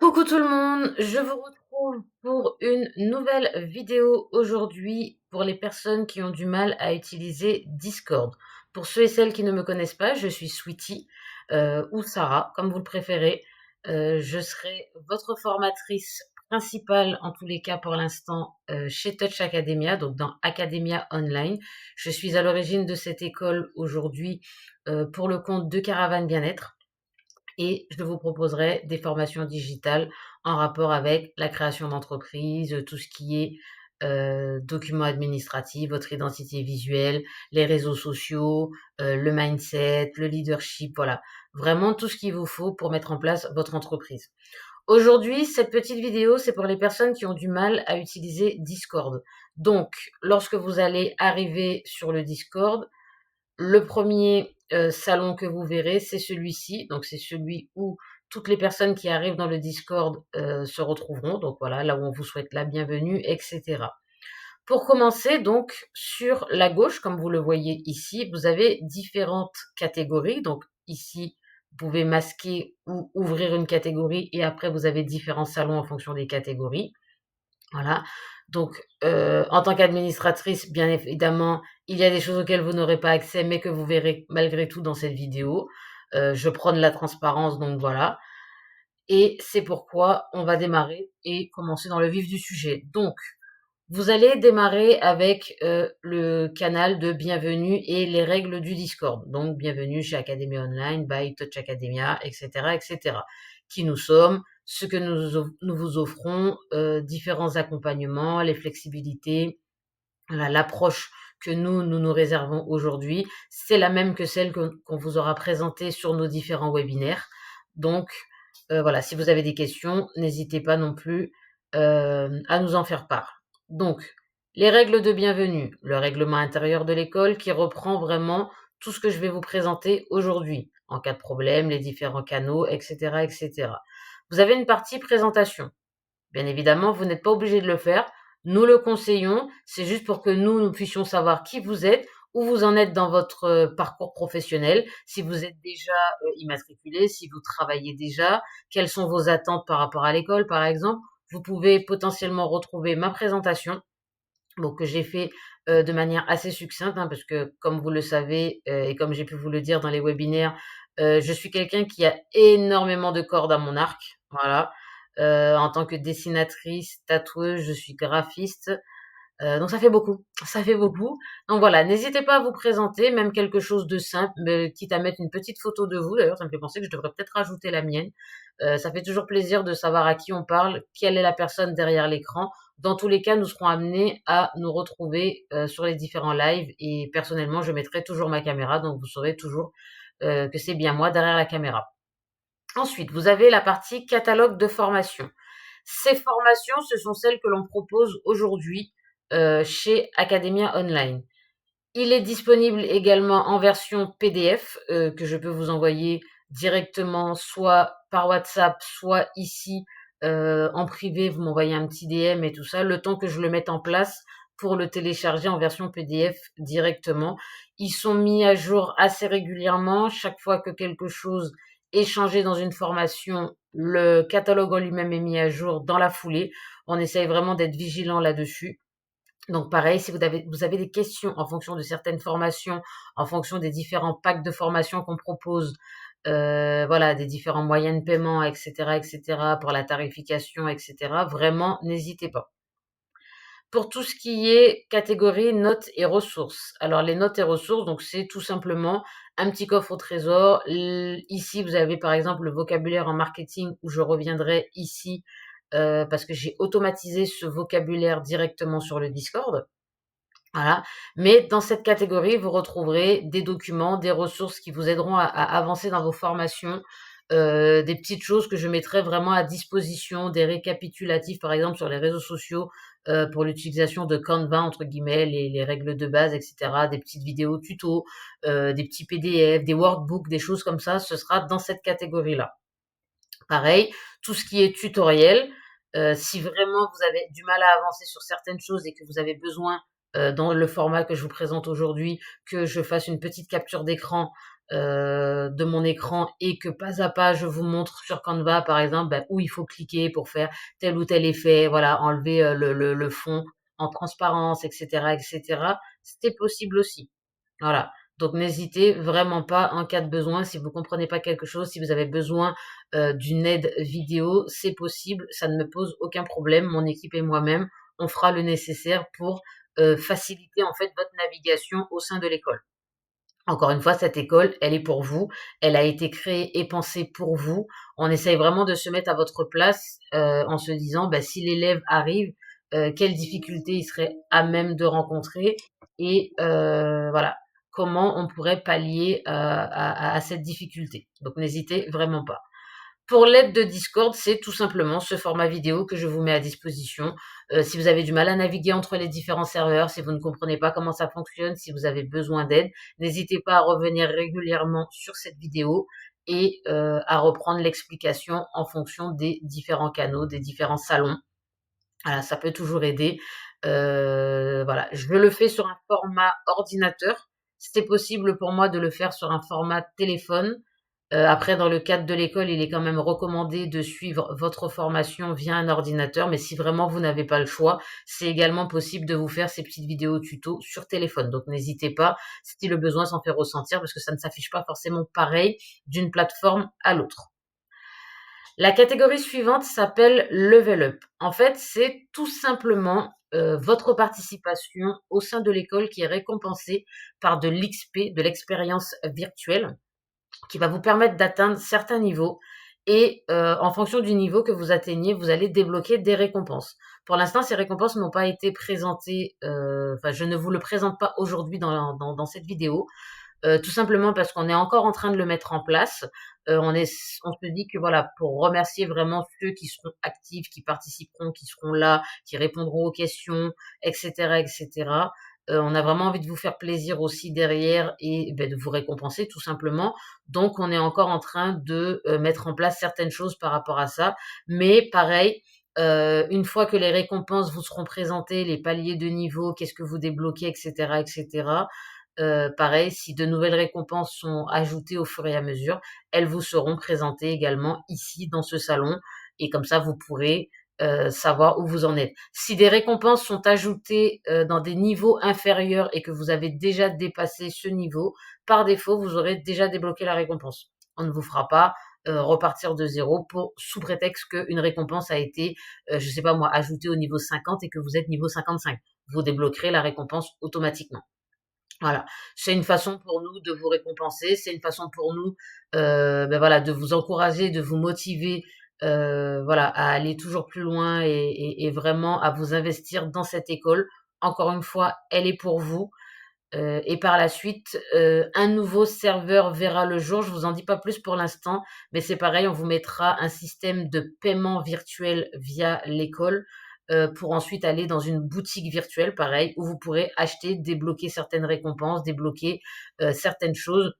Coucou tout le monde, je vous retrouve pour une nouvelle vidéo aujourd'hui pour les personnes qui ont du mal à utiliser Discord. Pour ceux et celles qui ne me connaissent pas, je suis Sweetie ou Sarah, comme vous le préférez. Je serai votre formatrice principale en tous les cas pour l'instant chez Touch Academia, donc dans Academia Online. Je suis à l'origine de cette école aujourd'hui pour le compte de Caravane Bien-être et je vous proposerai des formations digitales en rapport avec la création d'entreprise, tout ce qui est documents administratifs, votre identité visuelle, les réseaux sociaux, le mindset, le leadership, voilà. Vraiment tout ce qu'il vous faut pour mettre en place votre entreprise. Aujourd'hui, cette petite vidéo, c'est pour les personnes qui ont du mal à utiliser Discord. Donc, lorsque vous allez arriver sur le Discord, le premier salon que vous verrez, c'est celui-ci. Donc, c'est celui où toutes les personnes qui arrivent dans le Discord se retrouveront. Donc, voilà, là où on vous souhaite la bienvenue, etc. Pour commencer, donc, sur la gauche, comme vous le voyez ici, vous avez différentes catégories. Donc, ici, vous pouvez masquer ou ouvrir une catégorie et après, vous avez différents salons en fonction des catégories. Voilà. Donc, en tant qu'administratrice, bien évidemment, il y a des choses auxquelles vous n'aurez pas accès, mais que vous verrez malgré tout dans cette vidéo. Je prône la transparence, donc voilà. Et c'est pourquoi on va démarrer et commencer dans le vif du sujet. Donc, vous allez démarrer avec le canal de bienvenue et les règles du Discord. Donc, bienvenue chez Academia Online, by Touch Academia, etc., etc. Qui nous sommes, ce que nous vous offrons, différents accompagnements, les flexibilités, voilà, l'approche que nous réservons aujourd'hui, c'est la même que celle qu'on vous aura présentée sur nos différents webinaires. Donc, voilà, si vous avez des questions, n'hésitez pas non plus à nous en faire part. Donc, les règles de bienvenue, le règlement intérieur de l'école qui reprend vraiment tout ce que je vais vous présenter aujourd'hui, en cas de problème, les différents canaux, etc., etc. Vous avez une partie présentation. Bien évidemment, vous n'êtes pas obligé de le faire. Nous le conseillons, c'est juste pour que nous puissions savoir qui vous êtes, où vous en êtes dans votre parcours professionnel, si vous êtes déjà immatriculé, si vous travaillez déjà, quelles sont vos attentes par rapport à l'école, par exemple. Vous pouvez potentiellement retrouver ma présentation, donc que j'ai fait de manière assez succincte, hein, parce que comme vous le savez et comme j'ai pu vous le dire dans les webinaires, je suis quelqu'un qui a énormément de cordes à mon arc, voilà. En tant que dessinatrice, tatoueuse, je suis graphiste, donc ça fait beaucoup, ça fait beaucoup. Donc voilà, n'hésitez pas à vous présenter, même quelque chose de simple, mais quitte à mettre une petite photo de vous. D'ailleurs, ça me fait penser que je devrais peut-être rajouter la mienne. Ça fait toujours plaisir de savoir à qui on parle, quelle est la personne derrière l'écran. Dans tous les cas, nous serons amenés à nous retrouver sur les différents lives et personnellement, je mettrai toujours ma caméra, donc vous saurez toujours que c'est bien moi derrière la caméra. Ensuite, vous avez la partie catalogue de formation. Ces formations, ce sont celles que l'on propose aujourd'hui chez Academia Online. Il est disponible également en version PDF que je peux vous envoyer directement soit par WhatsApp, soit ici en privé, vous m'envoyez un petit DM et tout ça, le temps que je le mette en place pour le télécharger en version PDF directement. Ils sont mis à jour assez régulièrement. Chaque fois que quelque chose est changé dans une formation, le catalogue en lui-même est mis à jour dans la foulée. On essaye vraiment d'être vigilant là-dessus. Donc pareil, si vous avez des questions en fonction de certaines formations, en fonction des différents packs de formation qu'on propose, voilà, des différents moyens de paiement, etc., etc., pour la tarification, etc., vraiment, n'hésitez pas. Pour tout ce qui est catégorie notes et ressources. Alors les notes et ressources, donc c'est tout simplement un petit coffre au trésor. Ici, vous avez par exemple le vocabulaire en marketing où je reviendrai ici parce que j'ai automatisé ce vocabulaire directement sur le Discord. Voilà. Mais dans cette catégorie, vous retrouverez des documents, des ressources qui vous aideront à avancer dans vos formations, des petites choses que je mettrai vraiment à disposition, des récapitulatifs, par exemple, sur les réseaux sociaux, pour l'utilisation de Canva, entre guillemets, les règles de base, etc., des petites vidéos tutos, des petits PDF, des workbooks, des choses comme ça, ce sera dans cette catégorie-là. Pareil, tout ce qui est tutoriel, si vraiment vous avez du mal à avancer sur certaines choses et que vous avez besoin, dans le format que je vous présente aujourd'hui, que je fasse une petite capture d'écran, de mon écran et que pas à pas je vous montre sur Canva par exemple, où il faut cliquer pour faire tel ou tel effet, voilà, enlever, le fond en transparence et cetera, c'est possible aussi. Voilà, donc n'hésitez vraiment pas en cas de besoin, si vous comprenez pas quelque chose, si vous avez besoin, d'une aide vidéo, c'est possible, ça ne me pose aucun problème. Mon équipe et moi-même, on fera le nécessaire pour, faciliter en fait votre navigation au sein de l'école. Encore une fois, cette école, elle est pour vous. Elle a été créée et pensée pour vous. On essaye vraiment de se mettre à votre place, en se disant, si l'élève arrive, quelles difficultés il serait à même de rencontrer et voilà, comment on pourrait pallier, à cette difficulté. Donc n'hésitez vraiment pas. Pour l'aide de Discord, c'est tout simplement ce format vidéo que je vous mets à disposition. Si vous avez du mal à naviguer entre les différents serveurs, si vous ne comprenez pas comment ça fonctionne, si vous avez besoin d'aide, n'hésitez pas à revenir régulièrement sur cette vidéo et à reprendre l'explication en fonction des différents canaux, des différents salons. Voilà, ça peut toujours aider. Voilà, je le fais sur un format ordinateur. C'est possible pour moi de le faire sur un format téléphone. Après, dans le cadre de l'école, il est quand même recommandé de suivre votre formation via un ordinateur, mais si vraiment vous n'avez pas le choix, c'est également possible de vous faire ces petites vidéos tutos sur téléphone. Donc n'hésitez pas, si le besoin s'en fait ressentir, parce que ça ne s'affiche pas forcément pareil d'une plateforme à l'autre. La catégorie suivante s'appelle Level Up. En fait, c'est tout simplement votre participation au sein de l'école qui est récompensée par de l'XP, de l'expérience virtuelle, qui va vous permettre d'atteindre certains niveaux et en fonction du niveau que vous atteignez, vous allez débloquer des récompenses. Pour l'instant, ces récompenses n'ont pas été présentées, enfin, je ne vous le présente pas aujourd'hui dans cette vidéo, tout simplement parce qu'on est encore en train de le mettre en place. On se dit que voilà, pour remercier vraiment ceux qui seront actifs, qui participeront, qui seront là, qui répondront aux questions, et cetera. On a vraiment envie de vous faire plaisir aussi derrière et de vous récompenser tout simplement. Donc on est encore en train de mettre en place certaines choses par rapport à ça. Mais pareil, une fois que les récompenses vous seront présentées, les paliers de niveau, qu'est-ce que vous débloquez, et cetera, pareil, si de nouvelles récompenses sont ajoutées au fur et à mesure, elles vous seront présentées également ici dans ce salon et comme ça vous pourrez, savoir où vous en êtes. Si des récompenses sont ajoutées, dans des niveaux inférieurs et que vous avez déjà dépassé ce niveau, par défaut, vous aurez déjà débloqué la récompense. On ne vous fera pas, repartir de zéro pour sous prétexte qu'une récompense a été, je sais pas moi, ajoutée au niveau 50 et que vous êtes niveau 55. Vous débloquerez la récompense automatiquement. Voilà, c'est une façon pour nous de vous récompenser, c'est une façon pour nous, voilà, de vous encourager, de vous motiver, voilà, à aller toujours plus loin et vraiment à vous investir dans cette école. Encore une fois, elle est pour vous, et par la suite, un nouveau serveur verra le jour. Je vous en dis pas plus pour l'instant, mais c'est pareil, on vous mettra un système de paiement virtuel via l'école, pour ensuite aller dans une boutique virtuelle, pareil, où vous pourrez acheter, débloquer certaines récompenses, débloquer, certaines choses,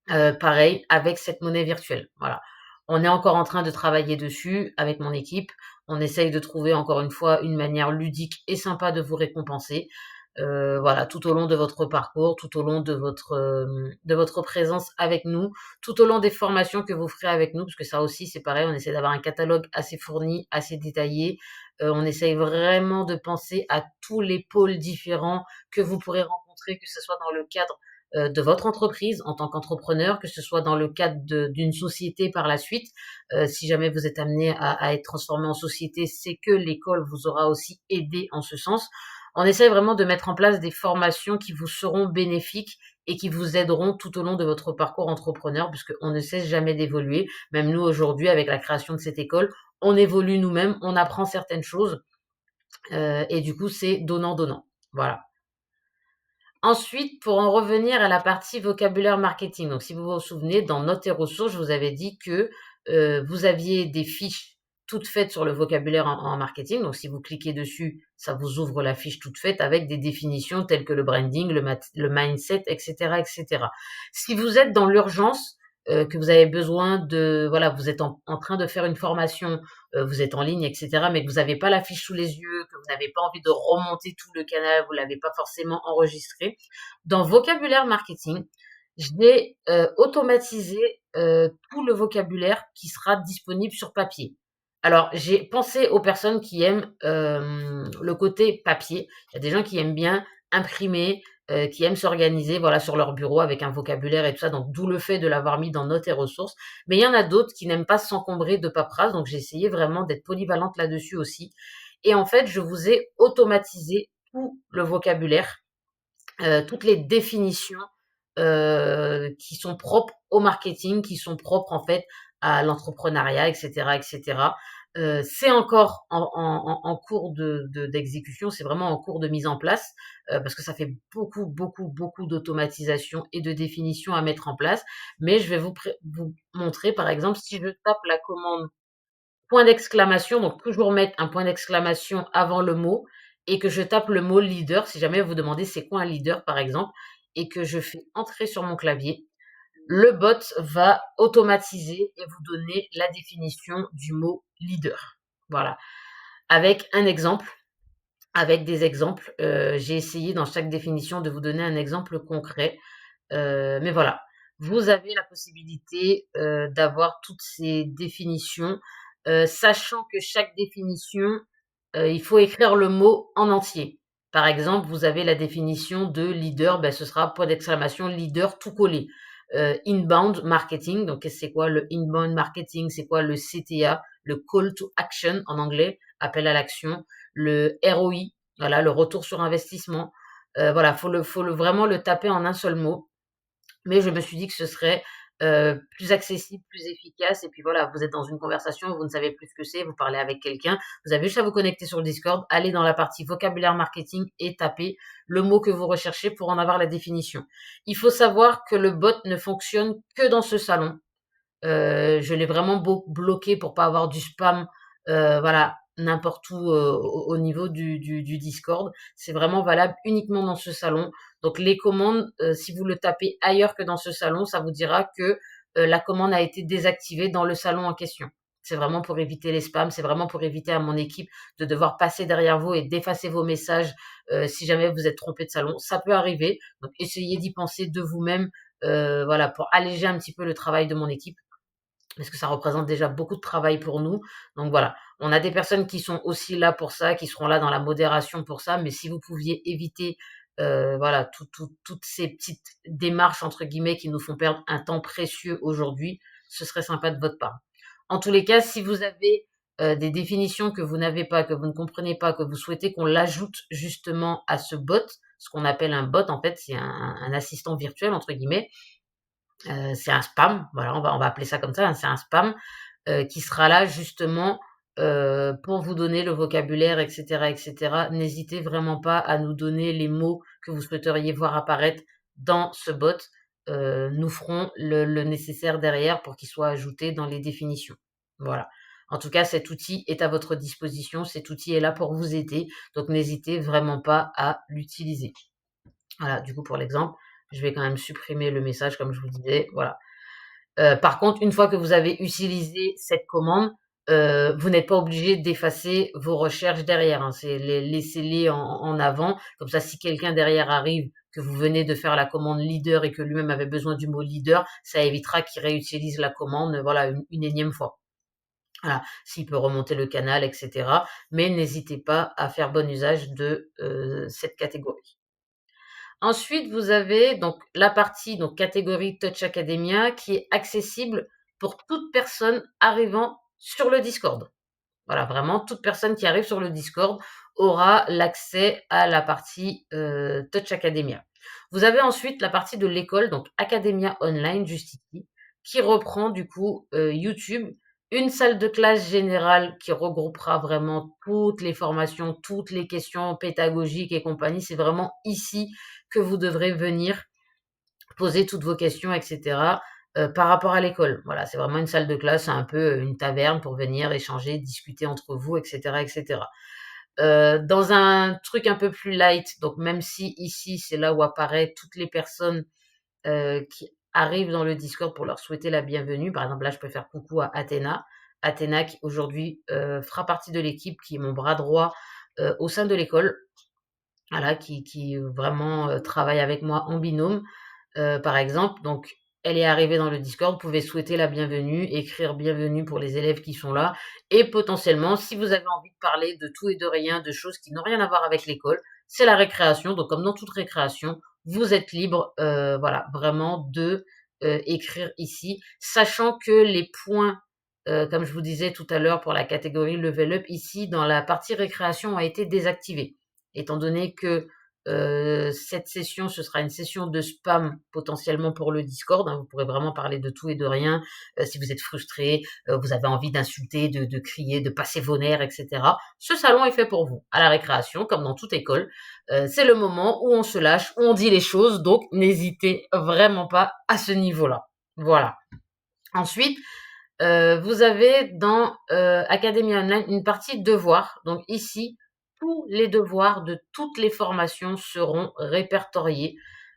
pareil, avec cette monnaie virtuelle. Voilà. On est encore en train de travailler dessus avec mon équipe. On essaye de trouver encore une fois une manière ludique et sympa de vous récompenser. Voilà, tout au long de votre parcours, tout au long de votre présence avec nous, tout au long des formations que vous ferez avec nous, parce que ça aussi c'est pareil, on essaie d'avoir un catalogue assez fourni, assez détaillé. On essaye vraiment de penser à tous les pôles différents que vous pourrez rencontrer, que ce soit dans le cadre de votre entreprise en tant qu'entrepreneur, que ce soit dans le cadre d'une société par la suite. Si jamais vous êtes amené à être transformé en société, c'est que l'école vous aura aussi aidé en ce sens. On essaie vraiment de mettre en place des formations qui vous seront bénéfiques et qui vous aideront tout au long de votre parcours entrepreneur, puisqu'on ne cesse jamais d'évoluer. Même nous, aujourd'hui, avec la création de cette école, on évolue nous-mêmes, on apprend certaines choses, et du coup, c'est donnant-donnant. Voilà. Ensuite, pour en revenir à la partie vocabulaire marketing, donc si vous vous souvenez, dans Notes et ressources, je vous avais dit que vous aviez des fiches toutes faites sur le vocabulaire en marketing. Donc si vous cliquez dessus, ça vous ouvre la fiche toute faite avec des définitions telles que le branding, le mindset, etc., etc. Si vous êtes dans l'urgence, que vous avez besoin de, voilà, vous êtes en train de faire une formation, vous êtes en ligne, etc., mais que vous n'avez pas la fiche sous les yeux, que vous n'avez pas envie de remonter tout le canal, vous l'avez pas forcément enregistré. Dans vocabulaire marketing, j'ai automatisé tout le vocabulaire qui sera disponible sur papier. Alors, j'ai pensé aux personnes qui aiment le côté papier. Il y a des gens qui aiment bien imprimer, qui aiment s'organiser, voilà, sur leur bureau avec un vocabulaire et tout ça, donc d'où le fait de l'avoir mis dans Notes et ressources. Mais il y en a d'autres qui n'aiment pas s'encombrer de paperasse, donc j'ai essayé vraiment d'être polyvalente là-dessus aussi. Et en fait, je vous ai automatisé tout le vocabulaire, toutes les définitions qui sont propres au marketing, qui sont propres en fait à l'entrepreneuriat, etc., etc. C'est encore en cours d'exécution, c'est vraiment en cours de mise en place parce que ça fait beaucoup, beaucoup, beaucoup d'automatisation et de définition à mettre en place. Mais je vais vous montrer, par exemple, si je tape la commande point d'exclamation, donc toujours mettre un point d'exclamation avant le mot et que je tape le mot leader, si jamais vous demandez c'est quoi un leader par exemple, et que je fais entrer sur mon clavier, le bot va automatiser et vous donner la définition du mot leader. Voilà. Avec un exemple, avec des exemples, j'ai essayé dans chaque définition de vous donner un exemple concret. Mais voilà, vous avez la possibilité d'avoir toutes ces définitions, sachant que chaque définition, il faut écrire le mot en entier. Par exemple, vous avez la définition de leader, ben, ce sera point d'exclamation leader tout collé. Inbound marketing, donc c'est quoi le inbound marketing? C'est quoi le CTA? Le call to action en anglais, appel à l'action. Le ROI, voilà, le retour sur investissement. Voilà, vraiment le taper en un seul mot. Mais je me suis dit que ce serait plus accessible, plus efficace. Et puis voilà, vous êtes dans une conversation, vous ne savez plus ce que c'est, vous parlez avec quelqu'un, vous avez juste à vous connecter sur le Discord, aller dans la partie vocabulaire marketing et taper le mot que vous recherchez pour en avoir la définition. Il faut savoir que le bot ne fonctionne que dans ce salon. Je l'ai vraiment bloqué pour pas avoir du spam, voilà, n'importe où au niveau du Discord. C'est vraiment valable uniquement dans ce salon. Donc les commandes, si vous le tapez ailleurs que dans ce salon, ça vous dira que la commande a été désactivée dans le salon en question. C'est vraiment pour éviter les spams, c'est vraiment pour éviter à mon équipe de devoir passer derrière vous et d'effacer vos messages si jamais vous êtes trompé de salon. Ça peut arriver, donc essayez d'y penser de vous-même, voilà, pour alléger un petit peu le travail de mon équipe parce que ça représente déjà beaucoup de travail pour nous. Donc voilà, on a des personnes qui sont aussi là pour ça, qui seront là dans la modération pour ça, mais si vous pouviez éviter voilà, toutes ces petites démarches, entre guillemets, qui nous font perdre un temps précieux aujourd'hui, ce serait sympa de votre part. En tous les cas, si vous avez des définitions que vous n'avez pas, que vous ne comprenez pas, que vous souhaitez qu'on l'ajoute justement à ce bot, ce qu'on appelle un bot, en fait, c'est un assistant virtuel, entre guillemets, c'est un spam, voilà, on va appeler ça comme ça, hein, c'est un spam, qui sera là justement, pour vous donner le vocabulaire et cetera et cetera. N'hésitez vraiment pas à nous donner les mots que vous souhaiteriez voir apparaître dans ce bot. Nous ferons le nécessaire derrière pour qu'il soit ajouté dans les définitions. Voilà. En tout cas, cet outil est à votre disposition, cet outil est là pour vous aider, donc n'hésitez vraiment pas à l'utiliser. Voilà, du coup, pour l'exemple, je vais quand même supprimer le message comme je vous disais, voilà. Par contre, une fois que vous avez utilisé cette commande, vous n'êtes pas obligé d'effacer vos recherches derrière, hein. C'est laissez-les en avant. Comme ça, si quelqu'un derrière arrive, que vous venez de faire la commande leader et que lui-même avait besoin du mot leader, ça évitera qu'il réutilise la commande, voilà, une énième fois. Voilà, s'il peut remonter le canal, et cetera. Mais n'hésitez pas à faire bon usage de cette catégorie. Ensuite, vous avez donc la partie donc catégorie Touch Academia qui est accessible pour toute personne arrivant sur le Discord. Voilà, vraiment toute personne qui arrive sur le Discord aura l'accès à la partie Touch Academia. Vous avez ensuite la partie de l'école, donc Academia Online juste ici, qui reprend du coup YouTube, une salle de classe générale qui regroupera vraiment toutes les formations, toutes les questions pédagogiques et compagnie. C'est vraiment ici que vous devrez venir poser toutes vos questions, etc. Par rapport à l'école. Voilà, c'est vraiment une salle de classe, c'est un peu une taverne pour venir échanger, discuter entre vous, etc., etc. Dans un truc un peu plus light, donc même si ici c'est là où apparaissent toutes les personnes qui arrivent dans le Discord pour leur souhaiter la bienvenue. Par exemple, là, je peux faire coucou à Athéna. Athéna qui aujourd'hui fera partie de l'équipe, qui est mon bras droit au sein de l'école, voilà, qui vraiment travaille avec moi en binôme. par exemple. Donc elle est arrivée dans le Discord, vous pouvez souhaiter la bienvenue, écrire bienvenue pour les élèves qui sont là et potentiellement, si vous avez envie de parler de tout et de rien, de choses qui n'ont rien à voir avec l'école, c'est la récréation. Donc comme dans toute récréation, vous êtes libre, voilà, vraiment de, écrire ici, sachant que les points, comme je vous disais tout à l'heure pour la catégorie level up, ici dans la partie récréation, ont été désactivés. Étant donné que cette session, ce sera une session de spam potentiellement pour le Discord, hein, vous pourrez vraiment parler de tout et de rien, si vous êtes frustré, vous avez envie d'insulter, de crier, de passer vos nerfs, etc. Ce salon est fait pour vous. À la récréation, comme dans toute école, c'est le moment où on se lâche, où on dit les choses, donc n'hésitez vraiment pas à ce niveau-là. Voilà. Ensuite, vous avez dans Académie Online une partie devoirs. Donc ici, tous les devoirs de toutes les formations seront répertoriés.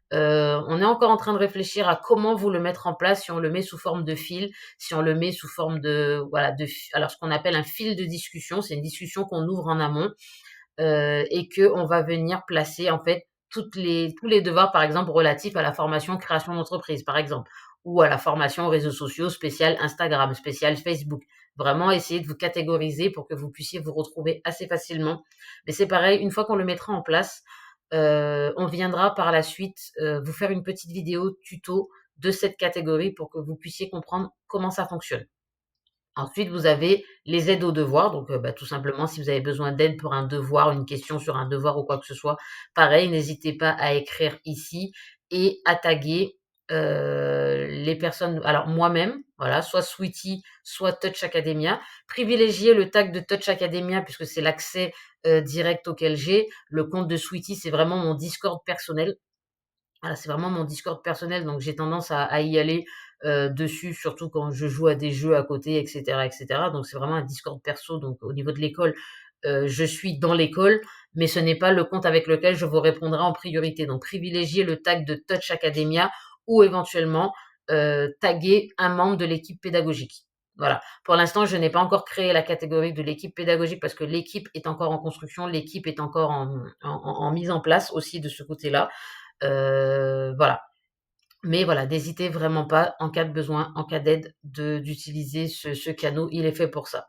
On est encore en train de réfléchir à comment vous le mettre en place, si on le met sous forme de fil, si on le met sous forme de, voilà, alors ce qu'on appelle un fil de discussion, c'est une discussion qu'on ouvre en amont et que on va venir placer en fait tous les devoirs, par exemple, relatifs à la formation création d'entreprise, par exemple, ou à la formation aux réseaux sociaux spécial Instagram, spécial Facebook. Vraiment essayer de vous catégoriser pour que vous puissiez vous retrouver assez facilement. Mais c'est pareil, une fois qu'on le mettra en place, on viendra par la suite vous faire une petite vidéo tuto de cette catégorie pour que vous puissiez comprendre comment ça fonctionne. Ensuite, vous avez les aides aux devoirs. Donc, tout simplement, si vous avez besoin d'aide pour un devoir, une question sur un devoir ou quoi que ce soit, pareil, n'hésitez pas à écrire ici et à taguer les personnes. Alors, moi-même, voilà, soit Sweetie, soit Touch Academia. Privilégiez le tag de Touch Academia puisque c'est l'accès direct auquel j'ai. Le compte de Sweetie, c'est vraiment mon Discord personnel. Voilà, c'est vraiment mon Discord personnel, donc j'ai tendance à y aller dessus, surtout quand je joue à des jeux à côté, etc., etc. Donc c'est vraiment un Discord perso. Donc au niveau de l'école, je suis dans l'école, mais ce n'est pas le compte avec lequel je vous répondrai en priorité. Donc privilégiez le tag de Touch Academia ou éventuellement taguer un membre de l'équipe pédagogique. Voilà. Pour l'instant, je n'ai pas encore créé la catégorie de l'équipe pédagogique parce que l'équipe est encore en construction, l'équipe est encore en mise en place aussi de ce côté-là. Voilà. Mais voilà, n'hésitez vraiment pas, en cas de besoin, en cas d'aide, d'utiliser ce canal, il est fait pour ça.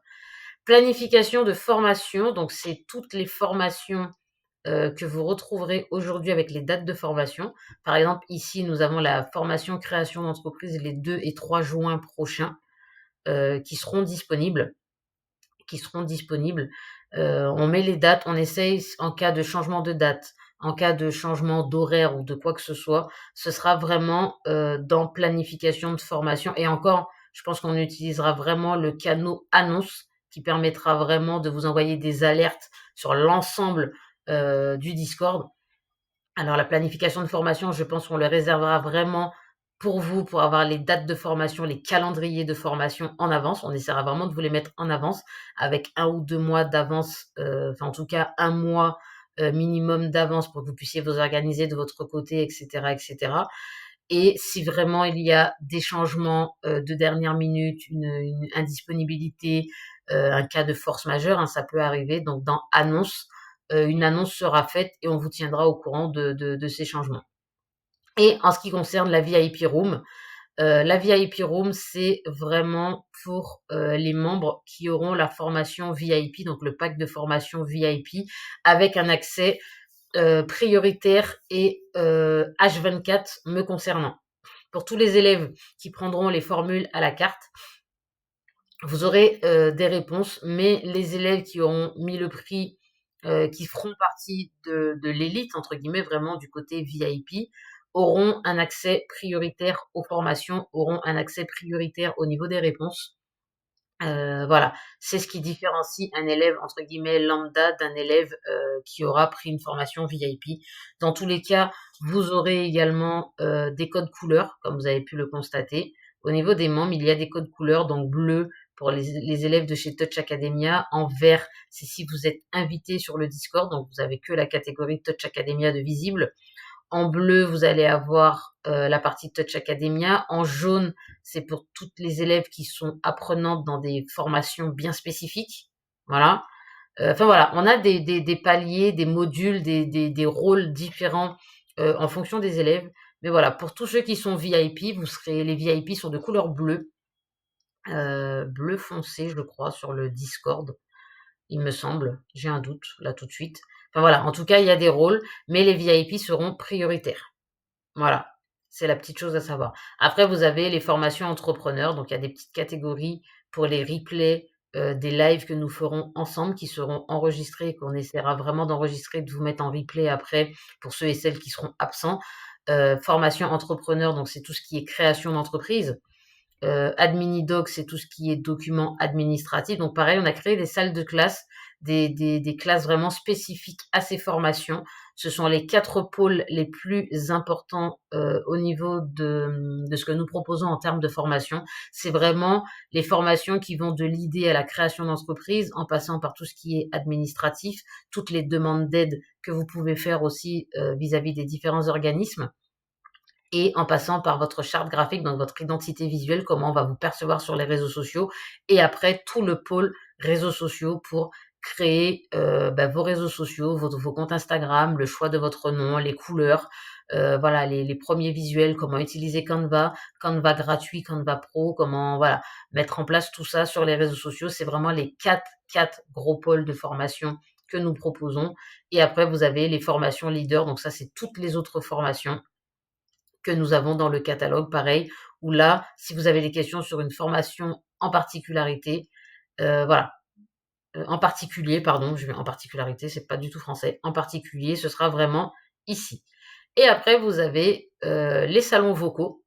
Planification de formation, donc c'est toutes les formations que vous retrouverez aujourd'hui avec les dates de formation. Par exemple, ici, nous avons la formation création d'entreprise les 2 et 3 juin prochains qui seront disponibles. On met les dates, on essaye en cas de changement de date, en cas de changement d'horaire ou de quoi que ce soit, ce sera vraiment dans planification de formation. Et encore, je pense qu'on utilisera vraiment le canal annonce qui permettra vraiment de vous envoyer des alertes sur l'ensemble du Discord. Alors la planification de formation, je pense qu'on le réservera vraiment pour vous, pour avoir les dates de formation, les calendriers de formation en avance. On essaiera vraiment de vous les mettre en avance avec 1 ou 2 mois d'avance, enfin en tout cas 1 mois minimum d'avance pour que vous puissiez vous organiser de votre côté, etc., etc. Et si vraiment il y a des changements de dernière minute, une indisponibilité, un cas de force majeure, hein, ça peut arriver. Donc dans annonce, une annonce sera faite et on vous tiendra au courant de ces changements. Et en ce qui concerne la VIP Room, c'est vraiment pour les membres qui auront la formation VIP, donc le pack de formation VIP, avec un accès prioritaire et H24 me concernant. Pour tous les élèves qui prendront les formules à la carte, vous aurez des réponses, mais les élèves qui auront mis le prix, qui feront partie de l'élite, entre guillemets, vraiment du côté VIP, auront un accès prioritaire aux formations, auront un accès prioritaire au niveau des réponses. Voilà, c'est ce qui différencie un élève entre guillemets «lambda» d'un élève, qui aura pris une formation VIP. Dans tous les cas, vous aurez également, des codes couleurs, comme vous avez pu le constater. Au niveau des membres, il y a des codes couleurs, donc bleu pour les élèves de chez Touch Academia, en vert, c'est si vous êtes invité sur le Discord, donc vous avez que la catégorie Touch Academia de visible. En bleu, vous allez avoir la partie Touch Academia. En jaune, c'est pour toutes les élèves qui sont apprenantes dans des formations bien spécifiques. Voilà. Enfin voilà, on a des paliers, des modules, des rôles différents en fonction des élèves. Mais voilà, pour tous ceux qui sont VIP, les VIP sont de couleur bleue, bleu foncé, je crois, sur le Discord, il me semble. J'ai un doute, là, tout de suite. Enfin voilà, en tout cas, il y a des rôles, mais les VIP seront prioritaires. Voilà, c'est la petite chose à savoir. Après, vous avez les formations entrepreneurs, donc il y a des petites catégories pour les replays des lives que nous ferons ensemble, qui seront enregistrés, qu'on essaiera vraiment d'enregistrer, de vous mettre en replay après pour ceux et celles qui seront absents. Formation entrepreneur, donc c'est tout ce qui est création d'entreprise. Adminidoc, c'est tout ce qui est documents administratifs. Donc pareil, on a créé des salles de classe, des classes vraiment spécifiques à ces formations. Ce sont les 4 pôles les plus importants au niveau de ce que nous proposons en termes de formation. C'est vraiment les formations qui vont de l'idée à la création d'entreprise, en passant par tout ce qui est administratif, toutes les demandes d'aide que vous pouvez faire aussi vis-à-vis des différents organismes et en passant par votre charte graphique, donc votre identité visuelle, comment on va vous percevoir sur les réseaux sociaux, et après tout le pôle réseaux sociaux pour créer vos réseaux sociaux, vos comptes Instagram, le choix de votre nom, les couleurs, voilà, les premiers visuels, comment utiliser Canva, Canva gratuit, Canva Pro, comment voilà mettre en place tout ça sur les réseaux sociaux. C'est vraiment les quatre gros pôles de formation que nous proposons. Et après, vous avez les formations leaders, donc ça, c'est toutes les autres formations que nous avons dans le catalogue, pareil, où là, si vous avez des questions sur une formation en particularité, voilà, en particulier, pardon, je vais en particularité, c'est pas du tout français, en particulier, ce sera vraiment ici. Et après, vous avez les salons vocaux.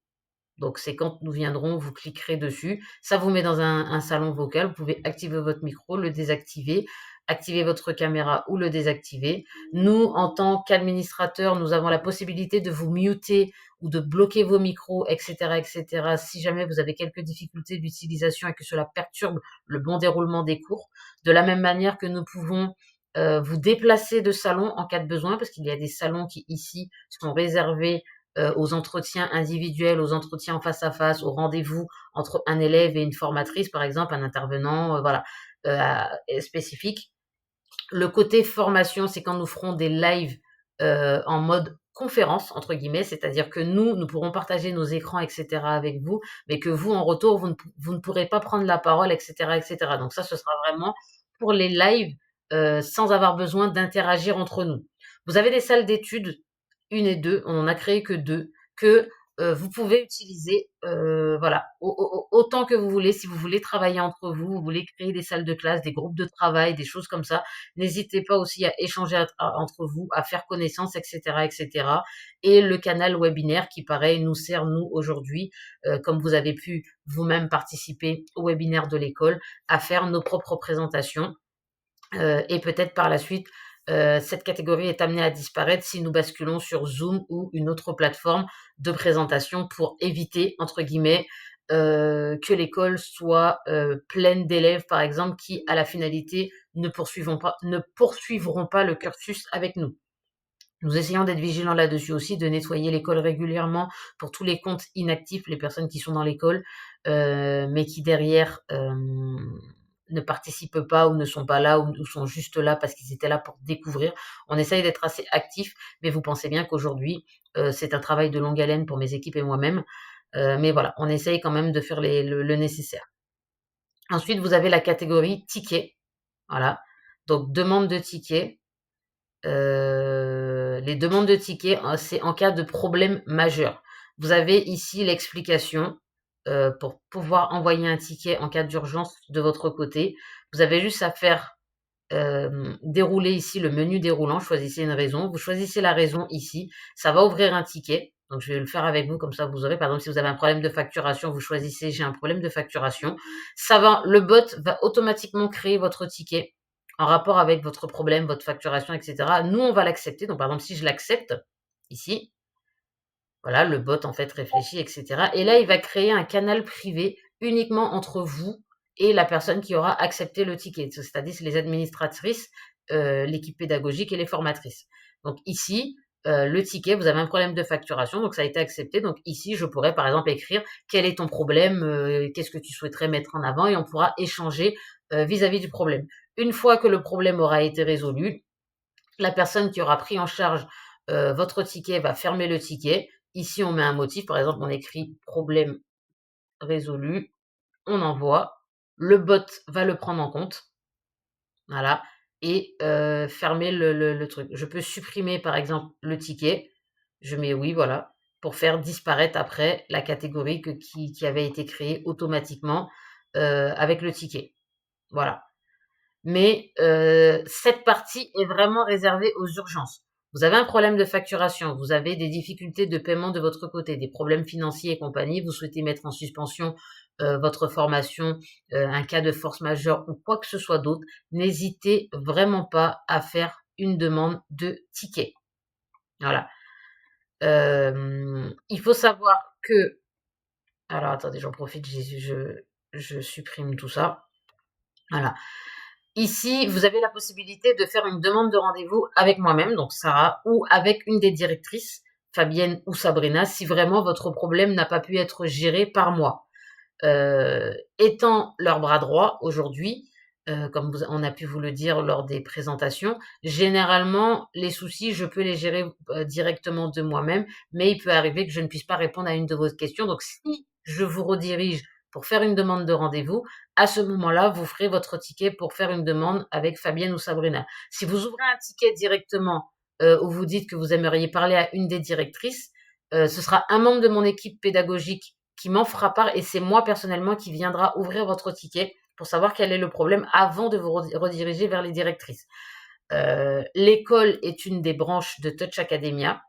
Donc, c'est quand nous viendrons, vous cliquerez dessus. Ça vous met dans un salon vocal. Vous pouvez activer votre micro, le désactiver, activer votre caméra ou le désactiver. Nous, en tant qu'administrateurs, nous avons la possibilité de vous muter ou de bloquer vos micros, etc., etc., si jamais vous avez quelques difficultés d'utilisation et que cela perturbe le bon déroulement des cours. De la même manière que nous pouvons vous déplacer de salon en cas de besoin, parce qu'il y a des salons qui, ici, sont réservés aux entretiens individuels, aux entretiens en face à face, aux rendez-vous entre un élève et une formatrice, par exemple, un intervenant, voilà, spécifique. Le côté formation, c'est quand nous ferons des lives en mode conférence, entre guillemets, c'est-à-dire que nous pourrons partager nos écrans, etc. avec vous, mais que vous, en retour, vous ne pourrez pas prendre la parole, etc., etc. Donc ça, ce sera vraiment pour les lives sans avoir besoin d'interagir entre nous. Vous avez des salles d'études, une et deux, on en a créé que deux, que vous pouvez utiliser voilà, autant que vous voulez. Si vous voulez travailler entre vous, vous voulez créer des salles de classe, des groupes de travail, des choses comme ça, n'hésitez pas aussi à échanger entre vous, à faire connaissance, etc., etc. Et le canal webinaire qui, pareil, nous sert, nous, aujourd'hui, comme vous avez pu vous-même participer au webinaire de l'école, à faire nos propres présentations. Et peut-être par la suite, cette catégorie est amenée à disparaître si nous basculons sur Zoom ou une autre plateforme de présentation pour éviter, entre guillemets, que l'école soit pleine d'élèves, par exemple, qui, à la finalité, ne poursuivront pas le cursus avec nous. Nous essayons d'être vigilants là-dessus aussi, de nettoyer l'école régulièrement pour tous les comptes inactifs, les personnes qui sont dans l'école, mais qui derrière ne participent pas ou ne sont pas là ou sont juste là parce qu'ils étaient là pour découvrir. On essaye d'être assez actifs, mais vous pensez bien qu'aujourd'hui, c'est un travail de longue haleine pour mes équipes et moi-même. Mais voilà, on essaye quand même de faire le nécessaire. Ensuite, vous avez la catégorie tickets. Voilà. Donc, demande de tickets. Les demandes de tickets, c'est en cas de problème majeur. Vous avez ici l'explication pour pouvoir envoyer un ticket en cas d'urgence de votre côté. Vous avez juste à faire dérouler ici le menu déroulant, choisissez une raison. Vous choisissez la raison ici, ça va ouvrir un ticket. Donc je vais le faire avec vous, comme ça vous aurez, par exemple, si vous avez un problème de facturation, vous choisissez j'ai un problème de facturation. Le bot va automatiquement créer votre ticket en rapport avec votre problème, votre facturation, etc. Nous, on va l'accepter. Donc par exemple, si je l'accepte ici, voilà, le bot en fait réfléchit, etc. Et là, il va créer un canal privé uniquement entre vous et la personne qui aura accepté le ticket. C'est-à-dire les administratrices, l'équipe pédagogique et les formatrices. Donc ici, le ticket, vous avez un problème de facturation, donc ça a été accepté. Donc ici, je pourrais par exemple écrire quel est ton problème, qu'est-ce que tu souhaiterais mettre en avant, et on pourra échanger vis-à-vis du problème. Une fois que le problème aura été résolu, la personne qui aura pris en charge votre ticket va fermer le ticket Ici, on met un motif, par exemple, on écrit problème résolu, on envoie, le bot va le prendre en compte, voilà, et fermer le truc. Je peux supprimer, par exemple, le ticket, je mets oui, voilà, pour faire disparaître après la catégorie qui avait été créée automatiquement avec le ticket. Voilà. Mais cette partie est vraiment réservée aux urgences. Vous avez un problème de facturation, vous avez des difficultés de paiement de votre côté, des problèmes financiers et compagnie, vous souhaitez mettre en suspension votre formation, un cas de force majeure ou quoi que ce soit d'autre, n'hésitez vraiment pas à faire une demande de ticket. Voilà. Il faut savoir que... Alors attendez, j'en profite, je supprime tout ça. Voilà. Ici, vous avez la possibilité de faire une demande de rendez-vous avec moi-même, donc Sarah, ou avec une des directrices, Fabienne ou Sabrina, si vraiment votre problème n'a pas pu être géré par moi. Étant leur bras droit aujourd'hui, comme on a pu vous le dire lors des présentations, généralement, les soucis, je peux les gérer directement de moi-même, mais il peut arriver que je ne puisse pas répondre à une de vos questions. Donc, si je vous redirige pour faire une demande de rendez-vous, à ce moment-là, vous ferez votre ticket pour faire une demande avec Fabienne ou Sabrina. Si vous ouvrez un ticket directement où vous dites que vous aimeriez parler à une des directrices, ce sera un membre de mon équipe pédagogique qui m'en fera part et c'est moi personnellement qui viendra ouvrir votre ticket pour savoir quel est le problème avant de vous rediriger vers les directrices. L'école est une des branches de Touch Academia,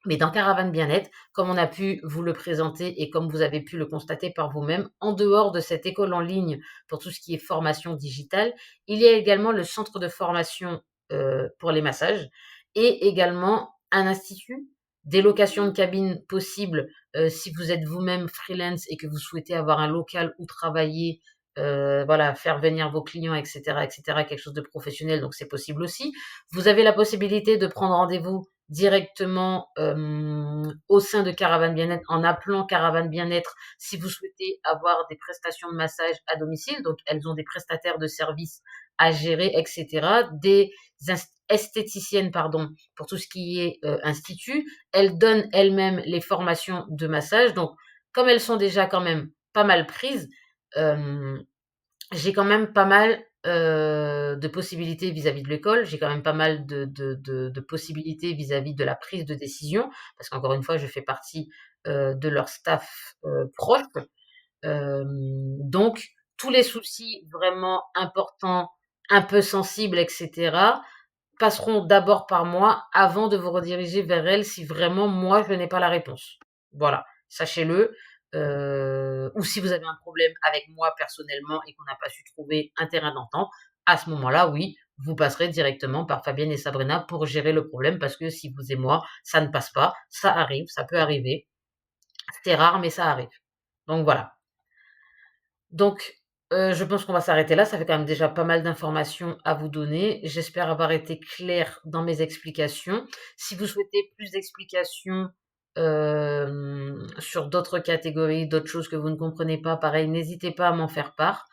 mais dans Caravane Bien-être, comme on a pu vous le présenter et comme vous avez pu le constater par vous-même, en dehors de cette école en ligne pour tout ce qui est formation digitale, il y a également le centre de formation pour les massages et également un institut, des locations de cabines possibles si vous êtes vous-même freelance et que vous souhaitez avoir un local où travailler, voilà, faire venir vos clients, etc., quelque chose de professionnel, donc c'est possible aussi. Vous avez la possibilité de prendre rendez-vous directement au sein de Caravane Bien-être en appelant Caravane Bien-être si vous souhaitez avoir des prestations de massage à domicile. Donc, elles ont des prestataires de services à gérer, etc. Des esthéticiennes, pardon, pour tout ce qui est institut. Elles donnent elles-mêmes les formations de massage. Donc, comme elles sont déjà quand même pas mal prises, euh, j'ai quand même pas mal de possibilités vis-à-vis de l'école. J'ai quand même pas mal de possibilités vis-à-vis de la prise de décision, parce qu'encore une fois, je fais partie de leur staff proche. Donc, tous les soucis vraiment importants, un peu sensibles, etc., passeront d'abord par moi avant de vous rediriger vers elles si vraiment moi je n'ai pas la réponse. Voilà, sachez-le. Ou si vous avez un problème avec moi personnellement et qu'on n'a pas su trouver un terrain d'entente, à ce moment-là, oui, vous passerez directement par Fabienne et Sabrina pour gérer le problème parce que si vous et moi, ça ne passe pas, ça arrive, ça peut arriver. C'est rare, mais ça arrive. Donc voilà. Donc, je pense qu'on va s'arrêter là. Ça fait quand même déjà pas mal d'informations à vous donner. J'espère avoir été claire dans mes explications. Si vous souhaitez plus d'explications, sur d'autres catégories, d'autres choses que vous ne comprenez pas, pareil, n'hésitez pas à m'en faire part.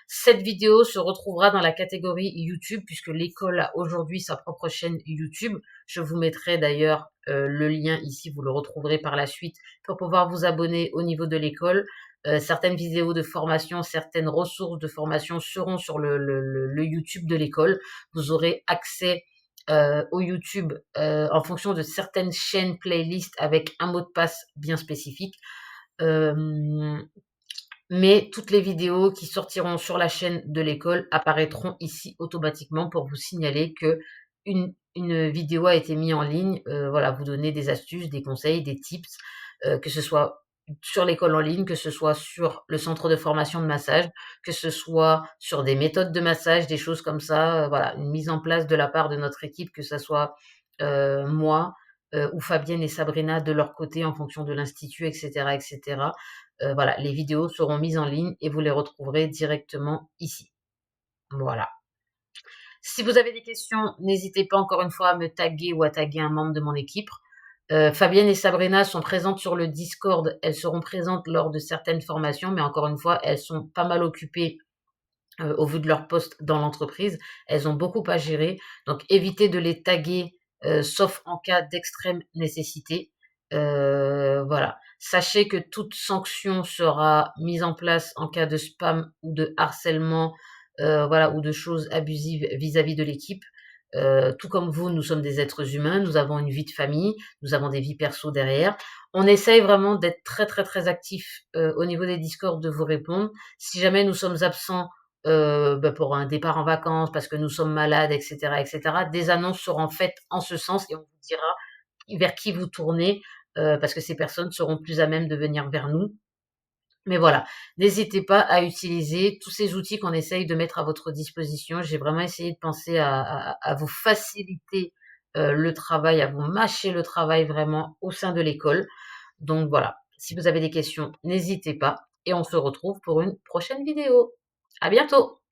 Cette vidéo se retrouvera dans la catégorie YouTube puisque l'école a aujourd'hui sa propre chaîne YouTube. Je vous mettrai d'ailleurs, le lien ici, vous le retrouverez par la suite pour pouvoir vous abonner au niveau de l'école. Certaines vidéos de formation, certaines ressources de formation seront sur le YouTube de l'école. Vous aurez accès au YouTube en fonction de certaines chaînes playlists avec un mot de passe bien spécifique. Mais toutes les vidéos qui sortiront sur la chaîne de l'école apparaîtront ici automatiquement pour vous signaler que une vidéo a été mise en ligne, voilà, vous donner des astuces, des conseils, des tips, que ce soit sur l'école en ligne, que ce soit sur le centre de formation de massage, que ce soit sur des méthodes de massage, des choses comme ça, voilà, une mise en place de la part de notre équipe, que ça soit moi ou Fabienne et Sabrina de leur côté en fonction de l'institut, etc., etc. Voilà, les vidéos seront mises en ligne et vous les retrouverez directement ici. Voilà. Si vous avez des questions, n'hésitez pas encore une fois à me taguer ou à taguer un membre de mon équipe. Fabienne et Sabrina sont présentes sur le Discord. Elles seront présentes lors de certaines formations, mais encore une fois, elles sont pas mal occupées au vu de leur poste dans l'entreprise. Elles ont beaucoup à gérer. Donc, évitez de les taguer, sauf en cas d'extrême nécessité. Voilà. Sachez que toute sanction sera mise en place en cas de spam ou de harcèlement, voilà, ou de choses abusives vis-à-vis de l'équipe. Tout comme vous, nous sommes des êtres humains, nous avons une vie de famille, nous avons des vies perso derrière. On essaye vraiment d'être très, très, très actifs, au niveau des Discord, de vous répondre. Si jamais nous sommes absents, bah, pour un départ en vacances, parce que nous sommes malades et cetera, des annonces seront faites en ce sens et on vous dira vers qui vous tournez, parce que ces personnes seront plus à même de venir vers nous. Mais voilà, n'hésitez pas à utiliser tous ces outils qu'on essaye de mettre à votre disposition. J'ai vraiment essayé de penser à vous faciliter, le travail, à vous mâcher le travail vraiment au sein de l'école. Donc voilà, si vous avez des questions, n'hésitez pas et on se retrouve pour une prochaine vidéo. À bientôt!